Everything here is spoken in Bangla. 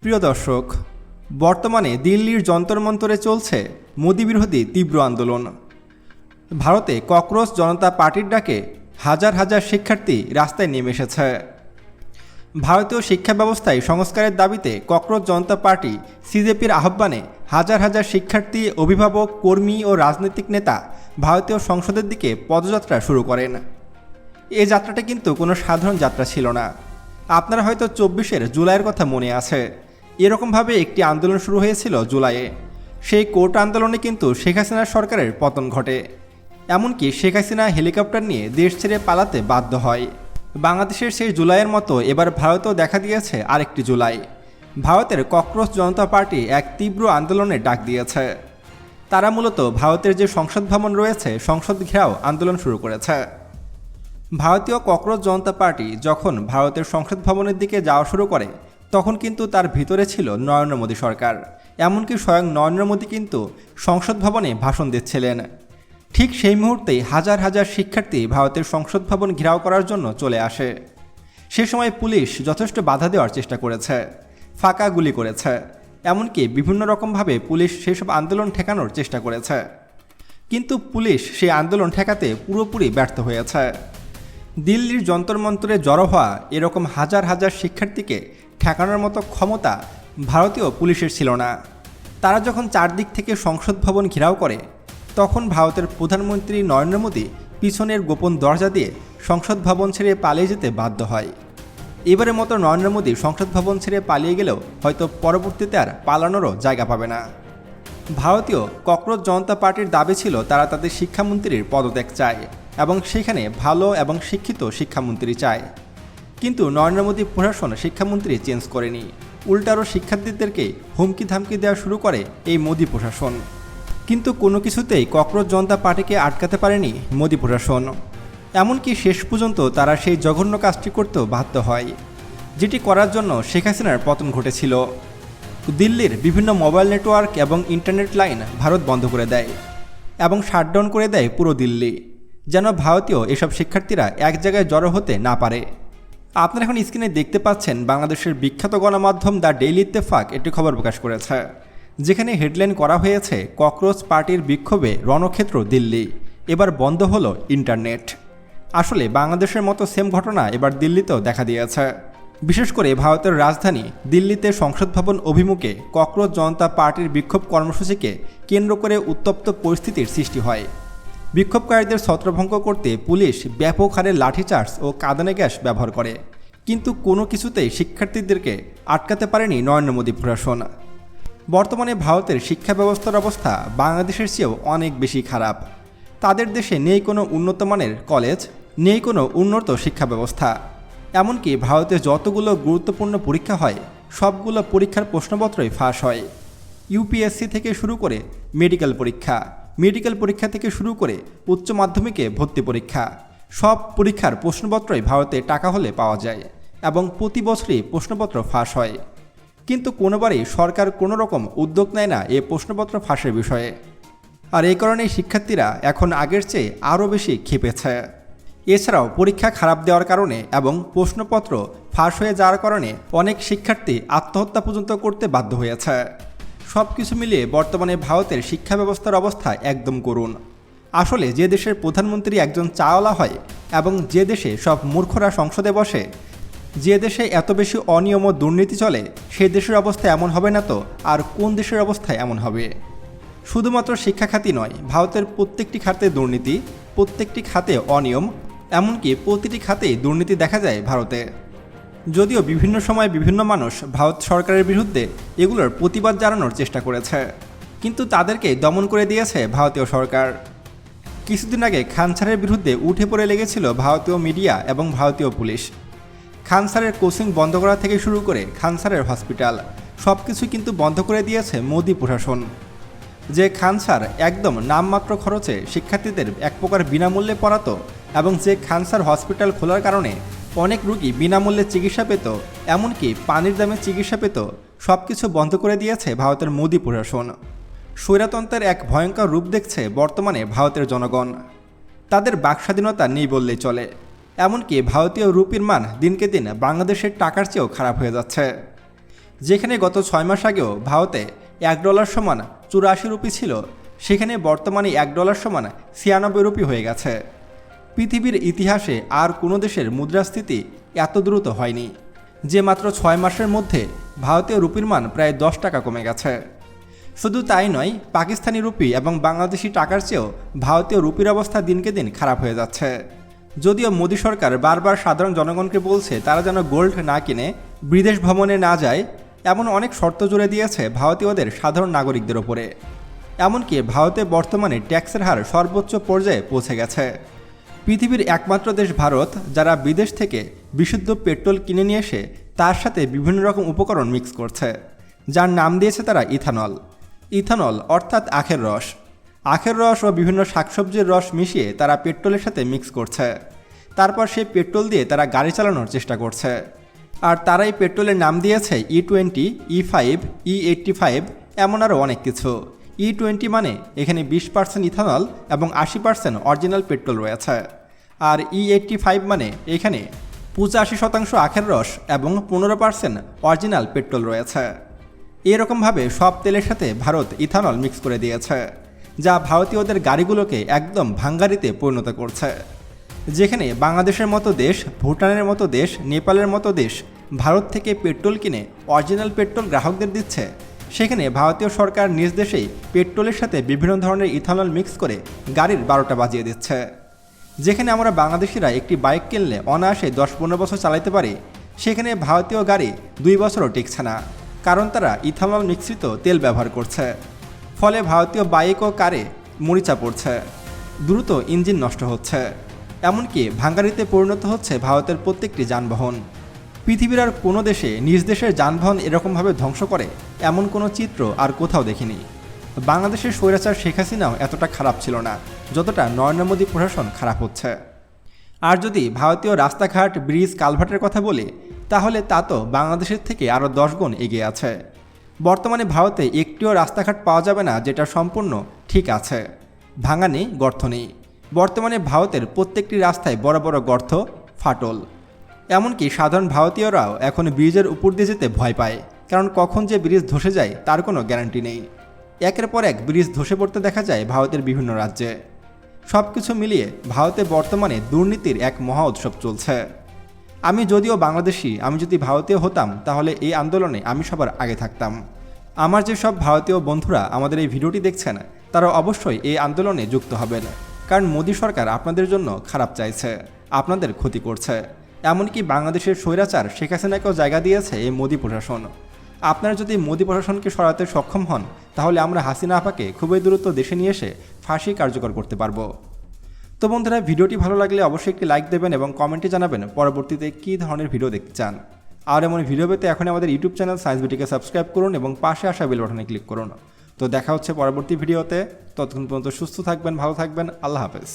প্রিয় দর্শক, বর্তমানে দিল্লির যন্তর মন্তরে চলছে মোদি বিরোধী তীব্র আন্দোলন। ভারতে ককরোচ জনতা পার্টির ডাকে হাজার হাজার শিক্ষার্থী রাস্তায় নেমে এসেছে। ভারতীয় শিক্ষা ব্যবস্থায় সংস্কারের দাবিতে ককরোচ জনতা পার্টি সিজেপির আহ্বানে হাজার হাজার শিক্ষার্থী, অভিভাবক, কর্মী ও রাজনৈতিক নেতা ভারতীয় সংসদের দিকে পদযাত্রা শুরু করেন। এই যাত্রাটা কিন্তু কোনো সাধারণ যাত্রা ছিল না। আপনারা হয়তো 24 জুলাইয়ের কথা মনে আছে। এরকমভাবে একটি আন্দোলন শুরু হয়েছিল জুলাইয়ে। সেই কোর্ট আন্দোলনে কিন্তু শেখ হাসিনার সরকারের পতন ঘটে। এমনকি শেখ হাসিনা হেলিকপ্টার নিয়ে দেশ ছেড়ে পালাতে বাধ্য হয়। বাংলাদেশের সেই জুলাইয়ের মতো এবার ভারতেও দেখা দিয়েছে আরেকটি জুলাই। ভারতের ককরোচ জনতা পার্টি এক তীব্র আন্দোলনের ডাক দিয়েছে। তারা মূলত ভারতের যে সংসদ ভবন রয়েছে, সংসদ ঘেরাও আন্দোলন শুরু করেছে। ভারতীয় ককরোচ জনতা পার্টি যখন ভারতের সংসদ ভবনের দিকে যাওয়া শুরু করে, তখন কিন্তু তার ভিতরে ছিল নরেন্দ্র মোদী সরকার। এমনকি স্বয়ং নরেন্দ্র মোদী কিন্তু সংসদ ভবনে ভাষণ দিচ্ছিলেন। ঠিক সেই মুহূর্তেই হাজার হাজার শিক্ষার্থী ভারতের সংসদ ভবন ঘেরাও করার জন্য চলে আসে। সে সময় পুলিশ যথেষ্ট বাধা দেওয়ার চেষ্টা করেছে, ফাঁকা গুলি করেছে, এমনকি বিভিন্ন রকমভাবে পুলিশ সেসব আন্দোলন ঠেকানোর চেষ্টা করেছে। কিন্তু পুলিশ সেই আন্দোলন ঠেকাতে পুরোপুরি ব্যর্থ হয়েছে। দিল্লির যন্তর মন্তরে জড়ো হওয়া এরকম হাজার হাজার শিক্ষার্থীকে ঠেকানোর মতো ক্ষমতা ভারতীয় পুলিশের ছিল না। তারা যখন চারদিক থেকে সংসদ ভবন ঘেরাও করে, তখন ভারতের প্রধানমন্ত্রী নরেন্দ্র মোদী পিছনের গোপন দরজা দিয়ে সংসদ ভবন ছেড়ে পালিয়ে যেতে বাধ্য হয়। এবারের মতো নরেন্দ্র মোদী সংসদ ভবন ছেড়ে পালিয়ে গেলেও হয়তো পরবর্তীতে আর পালানোরও জায়গা পাবে না। ভারতীয় ককরোচ জনতা পার্টির দাবি ছিল তারা তাদের শিক্ষামন্ত্রীর পদত্যাগ চায় এবং সেখানে ভালো এবং শিক্ষিত শিক্ষামন্ত্রী চায়। কিন্তু নরেন্দ্র মোদী প্রশাসন শিক্ষামন্ত্রী চেঞ্জ করেনি, উল্টারও শিক্ষার্থীদেরকে হুমকি ধামকি দেওয়া শুরু করে এই মোদী প্রশাসন। কিন্তু কোনো কিছুতেই ককরোচ জনতা পার্টিকে আটকাতে পারেনি মোদী প্রশাসন। এমনকি শেষ পর্যন্ত তারা সেই জঘন্য কাজটি করতেও বাধ্য হয়, যেটি করার জন্য শেখ হাসিনার পতন ঘটেছিল। দিল্লির বিভিন্ন মোবাইল নেটওয়ার্ক এবং ইন্টারনেট লাইন ভারত বন্ধ করে দেয় এবং শাটডাউন করে দেয় পুরো দিল্লি, যেন ভারতীয় এসব শিক্ষার্থীরা এক জায়গায় জড়ো হতে না পারে। আপনারা এখন স্ক্রিনে দেখতে পাচ্ছেন বাংলাদেশের বিখ্যাত গণমাধ্যম দ্য ডেইলি ইত্তেফাক একটি খবর প্রকাশ করেছে, যেখানে হেডলাইন করা হয়েছে ককরোচ পার্টির বিক্ষোভে রণক্ষেত্র দিল্লি, এবার বন্ধ হলো ইন্টারনেট। আসলে বাংলাদেশের মতো সেম ঘটনা এবার দিল্লিতেও দেখা দিয়েছে। বিশেষ করে ভারতের রাজধানী দিল্লিতে সংসদ ভবন অভিমুখে ককরোচ জনতা পার্টির বিক্ষোভ কর্মসূচিকে কেন্দ্র করে উত্তপ্ত পরিস্থিতির সৃষ্টি হয়। বিক্ষোভকারীদের ছত্রভঙ্গ করতে পুলিশ ব্যাপক হারে লাঠিচার্জ ও কাঁদানে গ্যাস ব্যবহার করে, কিন্তু কোনো কিছুতেই শিক্ষার্থীদেরকে আটকাতে পারেনি নরেন্দ্র মোদী প্রশাসন। বর্তমানে ভারতের শিক্ষা ব্যবস্থার অবস্থা বাংলাদেশের চেয়েও অনেক বেশি খারাপ। তাদের দেশে নেই কোনো উন্নত মানের কলেজ, নেই কোনো উন্নত শিক্ষা ব্যবস্থা। এমনকি ভারতে যতগুলো গুরুত্বপূর্ণ পরীক্ষা হয়, সবগুলো পরীক্ষার প্রশ্নপত্রই ফাঁস হয়। ইউপিএসসি থেকে শুরু করে মেডিকেল পরীক্ষা থেকে শুরু করে উচ্চ মাধ্যমিকে ভর্তি পরীক্ষা, সব পরীক্ষার প্রশ্নপত্রই ভারতে টাকা হলে পাওয়া যায় এবং প্রতি বছরই প্রশ্নপত্র ফাঁস হয়। কিন্তু কোনোবারই সরকার কোনো রকম উদ্যোগ নেয় না এই প্রশ্নপত্র ফাঁসের বিষয়ে। আর এই কারণেই শিক্ষার্থীরা এখন আগের চেয়ে আরও বেশি ক্ষেপেছে। এছাড়াও পরীক্ষা খারাপ দেওয়ার কারণে এবং প্রশ্নপত্র ফাঁস হয়ে যাওয়ার কারণে অনেক শিক্ষার্থী আত্মহত্যা পর্যন্ত করতে বাধ্য হয়েছে। সব কিছু মিলিয়ে বর্তমানে ভারতের শিক্ষা ব্যবস্থার অবস্থা একদম করুণ। আসলে যে দেশের প্রধানমন্ত্রী একজন চাওয়ালা হয় এবং যে দেশে সব মূর্খরা সংসদে বসে, যে দেশে এত বেশি অনিয়ম ও দুর্নীতি চলে, সেই দেশের অবস্থা এমন হবে না তো আর কোন দেশের অবস্থা এমন হবে? শুধুমাত্র শিক্ষা খাতই নয়, ভারতের প্রত্যেকটি খাতে দুর্নীতি, প্রত্যেকটি খাতে অনিয়ম, এমনকি প্রতিটি খাতেই দুর্নীতি দেখা যায় ভারতে। যদিও বিভিন্ন সময় বিভিন্ন মানুষ ভারত সরকারের বিরুদ্ধে এগুলোর প্রতিবাদ জানানোর চেষ্টা করেছে, কিন্তু তাদেরকে দমন করে দিয়েছে ভারতীয় সরকার। কিছুদিন আগে খান স্যারের বিরুদ্ধে উঠে পড়ে লেগেছিল ভারতীয় মিডিয়া এবং ভারতীয় পুলিশ। খান স্যারের কোচিং বন্ধ করা থেকে শুরু করে খান স্যারের হসপিটাল, সব কিছু কিন্তু বন্ধ করে দিয়েছে মোদী প্রশাসন। যে খান স্যার একদম নামমাত্র খরচে শিক্ষার্থীদের এক প্রকার বিনামূল্যে পড়াতো এবং যে খান স্যার হসপিটাল খোলার কারণে অনেক রোগী বিনামূল্যে চিকিৎসা পেত, এমনকি পানির দামে চিকিৎসা পেত, সব কিছু বন্ধ করে দিয়েছে ভারতের মোদী প্রশাসন। স্বৈরতন্ত্রের এক ভয়ঙ্কর রূপ দেখছে বর্তমানে ভারতের জনগণ। তাদের বাকস্বাধীনতা নেই বললেই চলে। এমনকি ভারতীয় রুপির মান দিনকে দিন বাংলাদেশের টাকার চেয়েও খারাপ হয়ে যাচ্ছে। যেখানে গত 6 মাস আগেও ভারতে $1 সমান 84 রুপি ছিল, সেখানে বর্তমানে $1 সমান 96 রুপি হয়ে গেছে। পৃথিবীর ইতিহাসে আর কোনো দেশের মুদ্রাস্ফীতি এত দ্রুত হয়নি, যে মাত্র 6 মাসের মধ্যে ভারতীয় রুপির মান প্রায় 10 টাকা কমে গেছে। শুধু তাই নয়, পাকিস্তানি রুপি এবং বাংলাদেশি টাকার চেয়েও ভারতীয় রুপির অবস্থা দিনকে দিন খারাপ হয়ে যাচ্ছে। যদিও মোদী সরকার বারবার সাধারণ জনগণকে বলছে তারা যেন গোল্ড না কিনে, বিদেশ ভ্রমণে না যায়, এমন অনেক শর্ত জুড়ে দিয়েছে ভারতীয়দের সাধারণ নাগরিকদের ওপরে। এমনকি ভারতে বর্তমানে ট্যাক্সের হার সর্বোচ্চ পর্যায়ে পৌঁছে গেছে। পৃথিবীর একমাত্র দেশ ভারত, যারা বিদেশ থেকে বিশুদ্ধ পেট্রোল কিনে নিয়ে এসে তার সাথে বিভিন্ন রকম উপকরণ মিক্স করছে, যার নাম দিয়েছে তারা ইথানল। ইথানল অর্থাৎ আখের রস। আখের রস ও বিভিন্ন শাকসবজির রস মিশিয়ে তারা পেট্রোলের সাথে মিক্স করছে। তারপর সেই পেট্রোল দিয়ে তারা গাড়ি চালানোর চেষ্টা করছে। আর তারাই পেট্রোলের নাম দিয়েছে E20, E5, E85, এমন আরও অনেক কিছু। E20 মানে এখানে 20% ইথানল এবং 80% অরিজিনাল পেট্রোল রয়েছে। আর E85 মানে এখানে 85% আখের রস এবং 15% অরিজিনাল পেট্রোল রয়েছে। এরকমভাবে সব তেলের সাথে ভারত ইথানল মিক্স করে দিয়েছে, যা ভারতীয়দের গাড়িগুলোকে একদম ভাঙ্গারিতে পরিণত করছে। যেখানে বাংলাদেশের মতো দেশ, ভুটানের মতো দেশ, নেপালের মতো দেশ ভারত থেকে পেট্রোল কিনে অরিজিনাল পেট্রোল গ্রাহকদের দিচ্ছে, সেখানে ভারতীয় সরকার নিজ দেশেই পেট্রোলের সাথে বিভিন্ন ধরনের ইথানল মিক্স করে গাড়ির 12টা বাজিয়ে দিচ্ছে। যেখানে আমরা বাংলাদেশিরা একটি বাইক কিনলে অনায়াসে 10-15 বছর চালাতে পারি, সেখানে ভারতীয় গাড়ি 2 বছরও টিকছে না, কারণ তারা ইথানল মিশ্রিত তেল ব্যবহার করছে। ফলে ভারতীয় বাইক ও কারে মরিচা পড়ছে, দ্রুত ইঞ্জিন নষ্ট হচ্ছে, এমনকি ভাঙ্গারিতে পরিণত হচ্ছে ভারতের প্রত্যেকটি যানবাহন। পৃথিবীর আর কোনো দেশে নিজ দেশের যানবাহন এরকমভাবে ধ্বংস করে এমন কোনো চিত্র আর কোথাও দেখিনি। বাংলাদেশের স্বৈরাচার শেখ হাসিনাও এতটা খারাপ ছিল না যতটা নরেন্দ্র মোদী প্রশাসন খারাপ হচ্ছে। আর যদি ভারতীয় রাস্তাঘাট, ব্রিজ, কালভার্টের কথা বলি, তাহলে তা তো বাংলাদেশের থেকে আরও 10 গুণ এগিয়ে আছে। বর্তমানে ভারতে একটিও রাস্তাঘাট পাওয়া যাবে না যেটা সম্পূর্ণ ঠিক আছে, ভাঙা নেই, গর্ত নেই। বর্তমানে ভারতের প্রত্যেকটি রাস্তায় বড় বড় গর্ত, ফাটল। এমনকি সাধারণ ভারতীয়রাও এখন ব্রিজের উপর দিয়ে যেতে ভয় পায়, কারণ কখন যে ব্রিজ ধসে যায় তার কোনো গ্যারান্টি নেই। একের পর এক ব্রিজ ধসে পড়তে দেখা যায় ভারতের বিভিন্ন রাজ্যে। সব কিছু মিলিয়ে ভারতে বর্তমানে দুর্নীতির এক মহা উৎসব চলছে। আমি যদিও বাংলাদেশি, আমি যদি ভারতীয় হতাম তাহলে এই আন্দোলনে আমি সবার আগে থাকতাম। আমার যে সব ভারতীয় বন্ধুরা আমাদের এই ভিডিওটি দেখছেন, তারা অবশ্যই এই আন্দোলনে যুক্ত হবেন, কারণ মোদী সরকার আপনাদের জন্য খারাপ চাইছে, আপনাদের ক্ষতি করছে। এমনকি বাংলাদেশের স্বৈরাচার শেখ হাসিনাকেও জায়গা দিয়েছে এই মোদী প্রশাসন। আপনারা যদি মোদী প্রশাসনকে সরাতে সক্ষম হন, তাহলে আমরা হাসিনা আপাকে খুবই দ্রুত দেশে নিয়ে এসে ফাঁসি কার্যকর করতে পারবো। তো বন্ধুরা, ভিডিওটি ভালো লাগলে অবশ্যই একটি লাইক দেবেন এবং কমেন্টে জানাবেন পরবর্তীতে কী ধরনের ভিডিও দেখতে চান। আর এমন ভিডিও পেতে এখন আমাদের ইউটিউব চ্যানেল সায়েন্স বিটিকে সাবস্ক্রাইব করুন এবং পাশে আসা বেল বাটনে ক্লিক করুন। তো দেখা হচ্ছে পরবর্তী ভিডিওতে। ততক্ষণ পর্যন্ত সুস্থ থাকবেন, ভালো থাকবেন, আল্লাহ হাফেজ।